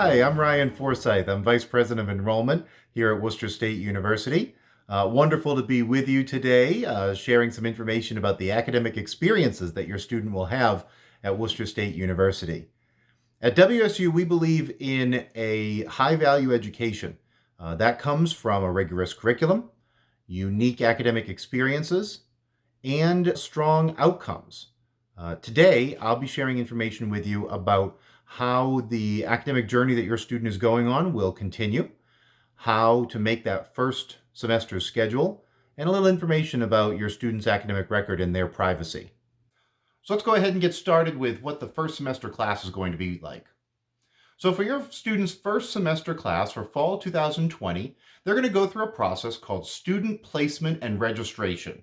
Hi, I'm Ryan Forsythe. I'm Vice President of Enrollment here at Worcester State University. Wonderful to be with you today, sharing some information about the academic experiences that your student will have at Worcester State University. At WSU, we believe in a high-value education. That comes from a rigorous curriculum, unique academic experiences, and strong outcomes. Today, I'll be sharing information with you about how the academic journey that your student is going on will continue, how to make that first semester schedule, and a little information about your student's academic record and their privacy. So let's go ahead and get started with what the first semester class is going to be like. So for your student's first semester class for fall 2020, they're going to go through a process called Student Placement and Registration.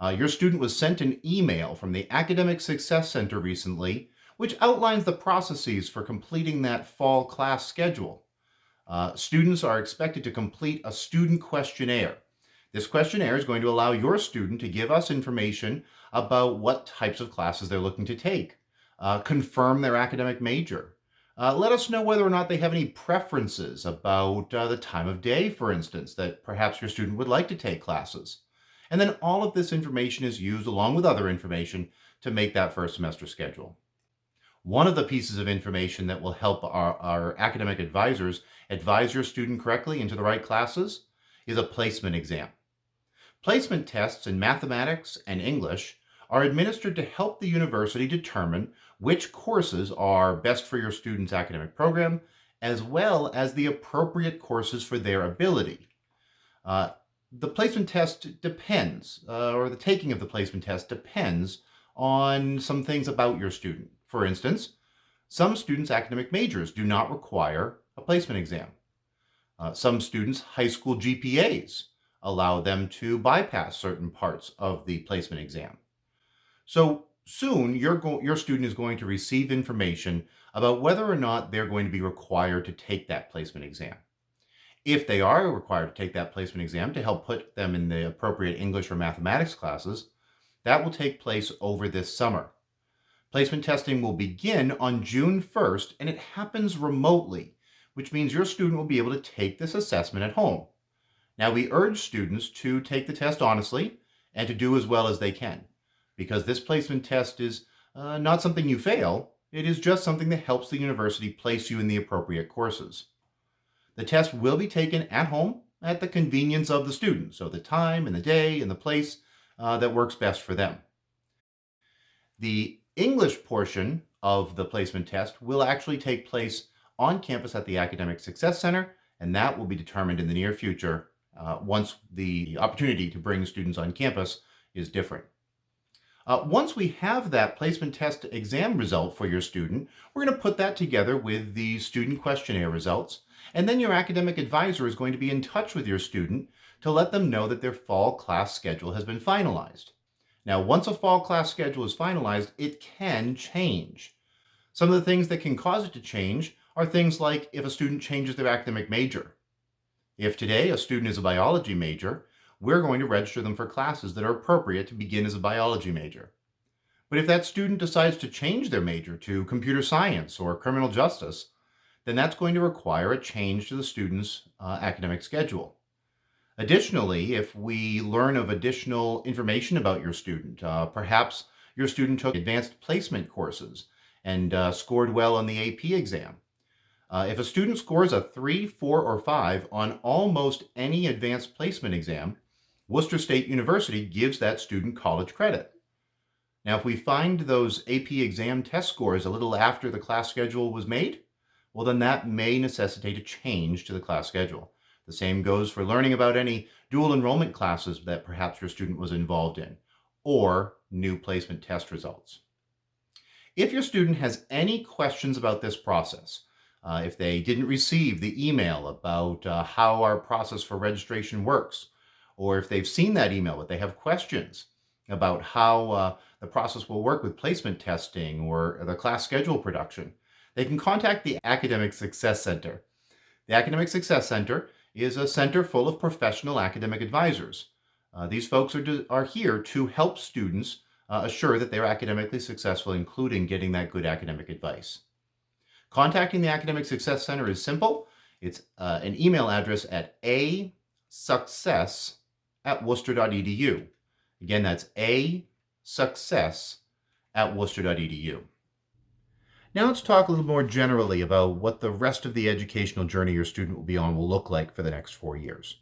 Your student was sent an email from the Academic Success Center recently, which outlines the processes for completing that fall class schedule. Students are expected to complete a student questionnaire. This questionnaire is going to allow your student to give us information about what types of classes they're looking to take, confirm their academic major, let us know whether or not they have any preferences about the time of day, for instance, that perhaps your student would like to take classes. And then all of this information is used along with other information to make that first semester schedule. One of the pieces of information that will help our academic advisors advise your student correctly into the right classes is a placement exam. Placement tests in mathematics and English are administered to help the university determine which courses are best for your student's academic program, as well as the appropriate courses for their ability. The placement test depends, or the taking of the placement test depends on some things about your student. For instance, some students' academic majors do not require a placement exam. Some students' high school GPAs allow them to bypass certain parts of the placement exam. So soon, your student is going to receive information about whether or not they're going to be required to take that placement exam. If they are required to take that placement exam to help put them in the appropriate English or mathematics classes, that will take place over this summer. Placement testing will begin on June 1st, and it happens remotely, which means your student will be able to take this assessment at home. Now, we urge students to take the test honestly and to do as well as they can, because this placement test is not something you fail. It is just something that helps the university place you in the appropriate courses. The test will be taken at home at the convenience of the student, so the time and the day and the place that works best for them. The English portion of the placement test will actually take place on campus at the Academic Success Center, and that will be determined in the near future once the opportunity to bring students on campus is different. Once we have that placement test exam result for your student, we're going to put that together with the student questionnaire results, and then your academic advisor is going to be in touch with your student to let them know that their fall class schedule has been finalized. Now, once a fall class schedule is finalized, it can change. Some of the things that can cause it to change are things like if a student changes their academic major. If today a student is a biology major, we're going to register them for classes that are appropriate to begin as a biology major. But if that student decides to change their major to computer science or criminal justice, then that's going to require a change to the student's academic schedule. Additionally, if we learn of additional information about your student, perhaps your student took advanced placement courses and scored well on the AP exam. If a student scores a 3, 4, or 5 on almost any advanced placement exam, Worcester State University gives that student college credit. Now, if we find those AP exam test scores a little after the class schedule was made, well, then that may necessitate a change to the class schedule. The same goes for learning about any dual enrollment classes that perhaps your student was involved in, or new placement test results. If your student has any questions about this process, if they didn't receive the email about how our process for registration works, or if they've seen that email but they have questions about how the process will work with placement testing or the class schedule production, they can contact the Academic Success Center. The Academic Success Center is a center full of professional academic advisors. These folks are here to help students assure that they're academically successful, including getting that good academic advice. Contacting the Academic Success Center is simple. It's an email address at asuccess@worcester.edu. Again, that's asuccess@worcester.edu. Now let's talk a little more generally about what the rest of the educational journey your student will be on will look like for the next 4 years.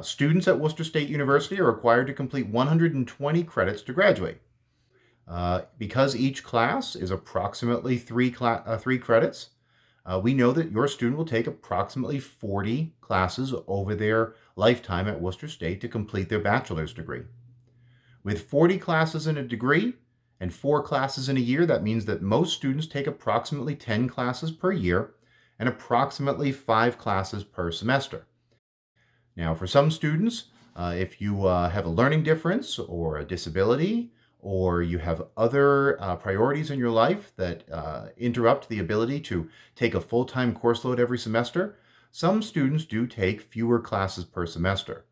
Students at Worcester State University are required to complete 120 credits to graduate. Because each class is approximately three credits, we know that your student will take approximately 40 classes over their lifetime at Worcester State to complete their bachelor's degree. With 40 classes in a degree and 4 classes in a year, that means that most students take approximately 10 classes per year and approximately 5 classes per semester. Now, for some students, if you have a learning difference or a disability, or you have other priorities in your life that interrupt the ability to take a full-time course load every semester, some students do take fewer classes per semester.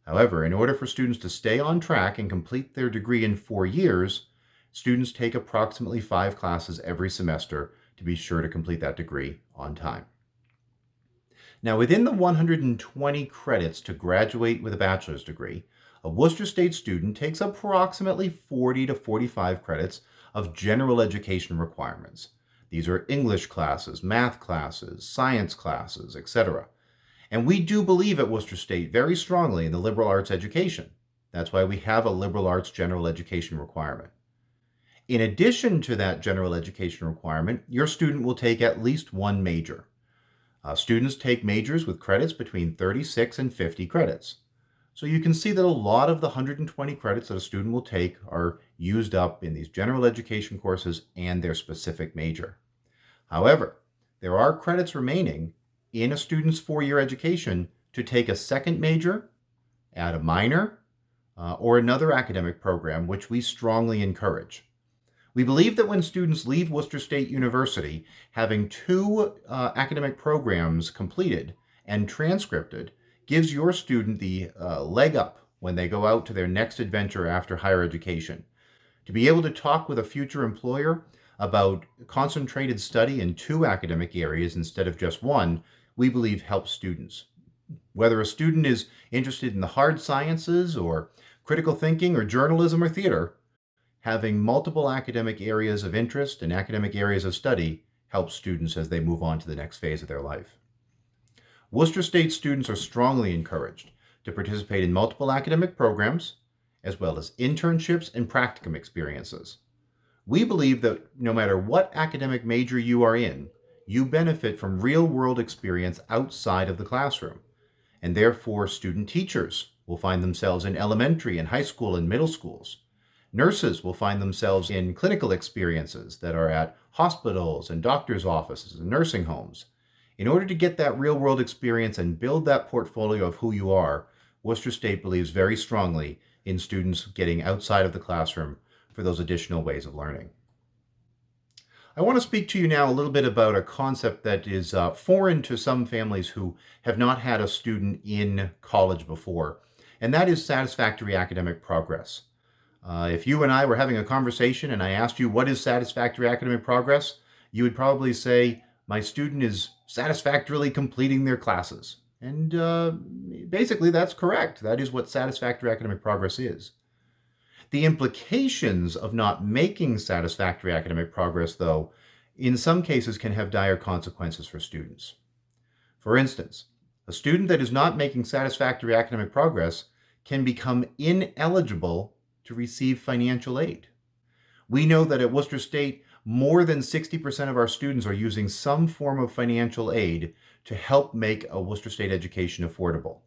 However, in order for students to stay on track and complete their degree in 4 years, students take approximately 5 classes every semester to be sure to complete that degree on time. Now, within the 120 credits to graduate with a bachelor's degree, a Worcester State student takes approximately 40 to 45 credits of general education requirements. These are English classes, math classes, science classes, etc. And we do believe at Worcester State very strongly in the liberal arts education. That's why we have a liberal arts general education requirement. In addition to that general education requirement, your student will take at least one major. Students take majors with credits between 36 and 50 credits. So you can see that a lot of the 120 credits that a student will take are used up in these general education courses and their specific major. However, there are credits remaining in a student's 4-year education to take a second major, add a minor, or another academic program, which we strongly encourage. We believe that when students leave Worcester State University having 2 academic programs completed and transcripted gives your student the leg up when they go out to their next adventure after higher education. To be able to talk with a future employer about concentrated study in 2 academic areas instead of just 1, we believe helps students. Whether a student is interested in the hard sciences or critical thinking or journalism or theater, having multiple academic areas of interest and academic areas of study helps students as they move on to the next phase of their life. Worcester State students are strongly encouraged to participate in multiple academic programs, as well as internships and practicum experiences. We believe that no matter what academic major you are in, you benefit from real-world experience outside of the classroom, and therefore student teachers will find themselves in elementary and high school and middle schools. Nurses will find themselves in clinical experiences that are at hospitals and doctors' offices and nursing homes. In order to get that real-world experience and build that portfolio of who you are, Worcester State believes very strongly in students getting outside of the classroom for those additional ways of learning. I want to speak to you now a little bit about a concept that is foreign to some families who have not had a student in college before, and that is satisfactory academic progress. If you and I were having a conversation and I asked you what is satisfactory academic progress, you would probably say, my student is satisfactorily completing their classes. And basically that's correct. That is what satisfactory academic progress is. The implications of not making satisfactory academic progress, though, in some cases can have dire consequences for students. For instance, a student that is not making satisfactory academic progress can become ineligible to receive financial aid. We know that at Worcester State, more than 60% of our students are using some form of financial aid to help make a Worcester State education affordable.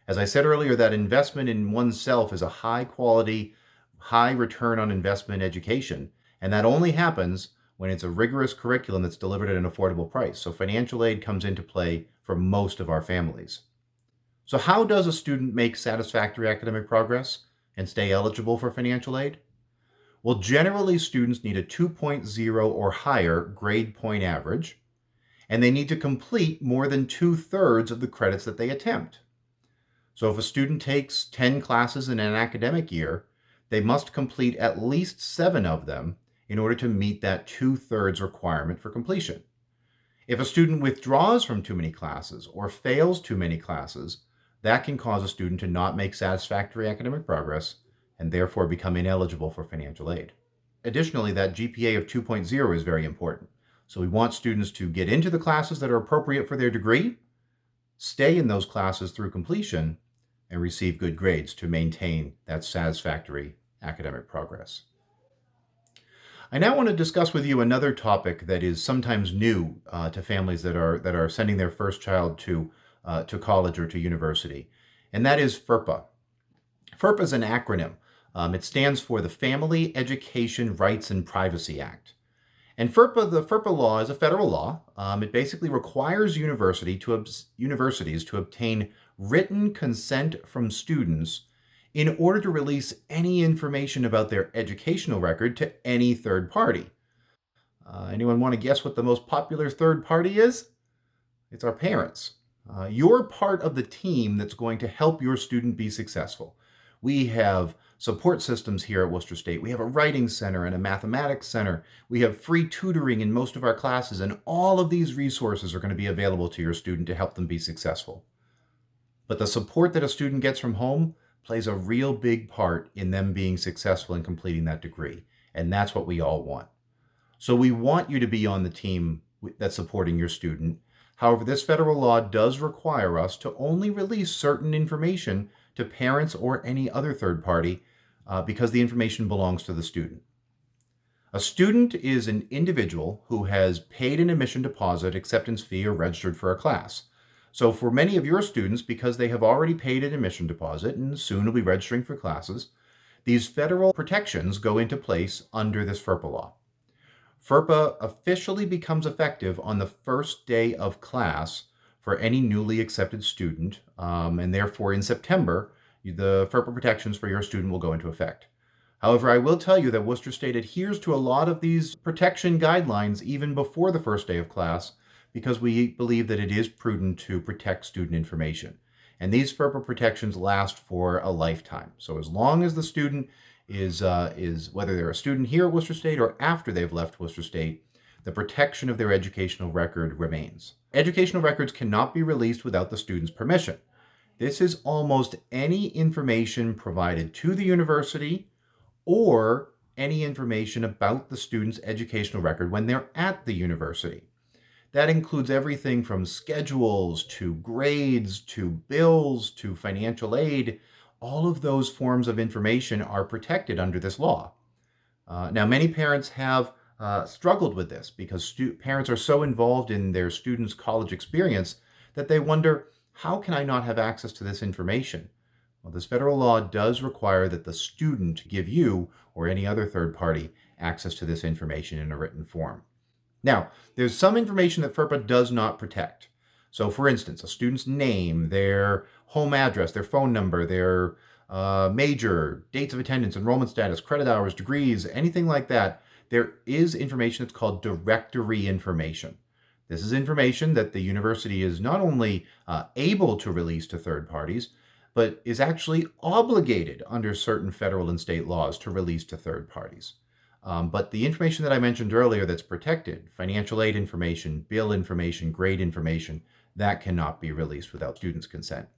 As I said earlier, that investment in oneself is a high quality, high return on investment education, and that only happens when it's a rigorous curriculum that's delivered at an affordable price. So financial aid comes into play for most of our families. So how does a student make satisfactory academic progress and stay eligible for financial aid? Well, generally students need a 2.0 or higher grade point average, and they need to complete more than 2/3 of the credits that they attempt. So if a student takes 10 classes in an academic year, they must complete at least 7 of them in order to meet that 2/3 requirement for completion. If a student withdraws from too many classes or fails too many classes, that can cause a student to not make satisfactory academic progress and therefore become ineligible for financial aid. Additionally, that GPA of 2.0 is very important. So we want students to get into the classes that are appropriate for their degree, stay in those classes through completion, and receive good grades to maintain that satisfactory academic progress. I now want to discuss with you another topic that is sometimes new to families that are sending their first child to college or to university, and that is FERPA. FERPA is an acronym. It stands for the Family Education Rights and Privacy Act. And the FERPA law is a federal law. It basically requires universities to obtain written consent from students in order to release any information about their educational record to any third party. Anyone want to guess what the most popular third party is? It's our parents. You're part of the team that's going to help your student be successful. We have support systems here at Worcester State. We have a writing center and a mathematics center. We have free tutoring in most of our classes, and all of these resources are going to be available to your student to help them be successful. But the support that a student gets from home plays a real big part in them being successful in completing that degree, and that's what we all want. So we want you to be on the team that's supporting your student. However, this federal law does require us to only release certain information to parents or any other third party because the information belongs to the student. A student is an individual who has paid an admission deposit, acceptance fee, or registered for a class. So for many of your students, because they have already paid an admission deposit and soon will be registering for classes, these federal protections go into place under this FERPA law. FERPA officially becomes effective on the first day of class for any newly accepted student, and therefore in September, the FERPA protections for your student will go into effect. However, I will tell you that Worcester State adheres to a lot of these protection guidelines even before the first day of class, because we believe that it is prudent to protect student information. And these FERPA protections last for a lifetime. So as long as the student is whether they're a student here at Worcester State or after they've left Worcester State, the protection of their educational record remains. Educational records cannot be released without the student's permission. This is almost any information provided to the university or any information about the student's educational record when they're at the university. That includes everything from schedules to grades to bills to financial aid. All of those forms of information are protected under this law. Now, many parents have struggled with this because parents are so involved in their students' college experience that they wonder, how can I not have access to this information? Well, this federal law does require that the student give you or any other third party access to this information in a written form. Now, there's some information that FERPA does not protect. So, for instance, a student's name, their home address, their phone number, their major, dates of attendance, enrollment status, credit hours, degrees, anything like that, there is information that's called directory information. This is information that the university is not only able to release to third parties, but is actually obligated under certain federal and state laws to release to third parties. But the information that I mentioned earlier that's protected, financial aid information, bill information, grade information, that cannot be released without students' consent.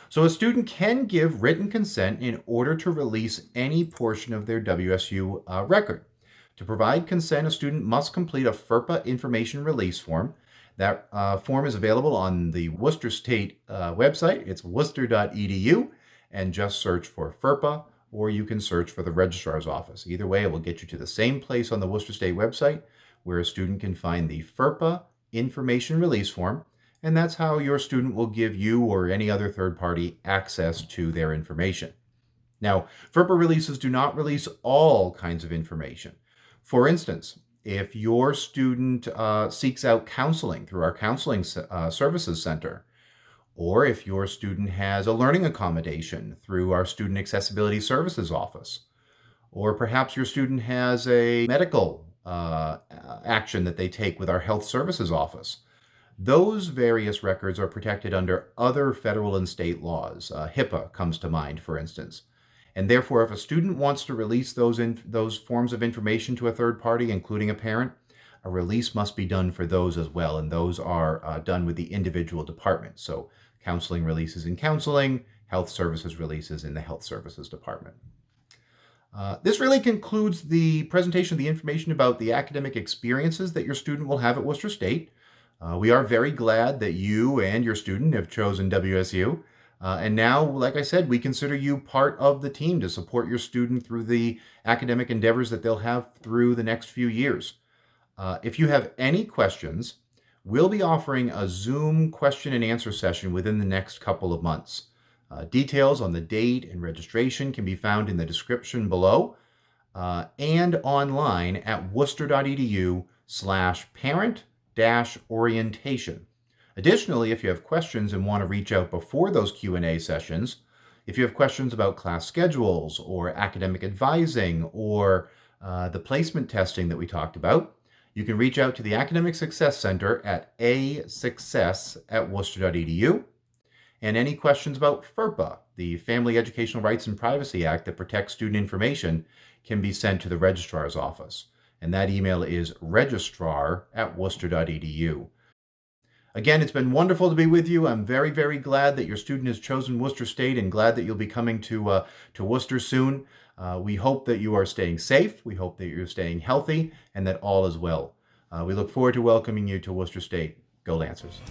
So a student can give written consent in order to release any portion of their WSU record. To provide consent, a student must complete a FERPA information release form. That form is available on the Worcester State website. It's worcester.edu, and just search for FERPA, or you can search for the registrar's office. Either way, it will get you to the same place on the Worcester State website where a student can find the FERPA information release form, and that's how your student will give you or any other third party access to their information. Now, FERPA releases do not release all kinds of information. For instance, if your student seeks out counseling through our counseling services center, or if your student has a learning accommodation through our Student Accessibility Services office, or perhaps your student has a medical action that they take with our Health Services office, those various records are protected under other federal and state laws. HIPAA comes to mind, for instance. And therefore, if a student wants to release those forms of information to a third party, including a parent, a release must be done for those as well, and those are done with the individual department. So counseling releases in counseling, health services releases in the health services department. This really concludes the presentation of the information about the academic experiences that your student will have at Worcester State. We are very glad that you and your student have chosen WSU. And now, like I said, we consider you part of the team to support your student through the academic endeavors that they'll have through the next few years. If you have any questions, we'll be offering a Zoom question and answer session within the next couple of months. Details on the date and registration can be found in the description below and online at worcester.edu/parent-orientation. Additionally, if you have questions and want to reach out before those Q&A sessions, if you have questions about class schedules or academic advising or the placement testing that we talked about, you can reach out to the Academic Success Center at asuccess@worcester.edu. And any questions about FERPA, the Family Educational Rights and Privacy Act that protects student information, can be sent to the registrar's office. And that email is registrar@worcester.edu. Again, it's been wonderful to be with you. I'm very, very glad that your student has chosen Worcester State and glad that you'll be coming to Worcester soon. We hope that you are staying safe. We hope that you're staying healthy and that all is well. We look forward to welcoming you to Worcester State. Go Lancers.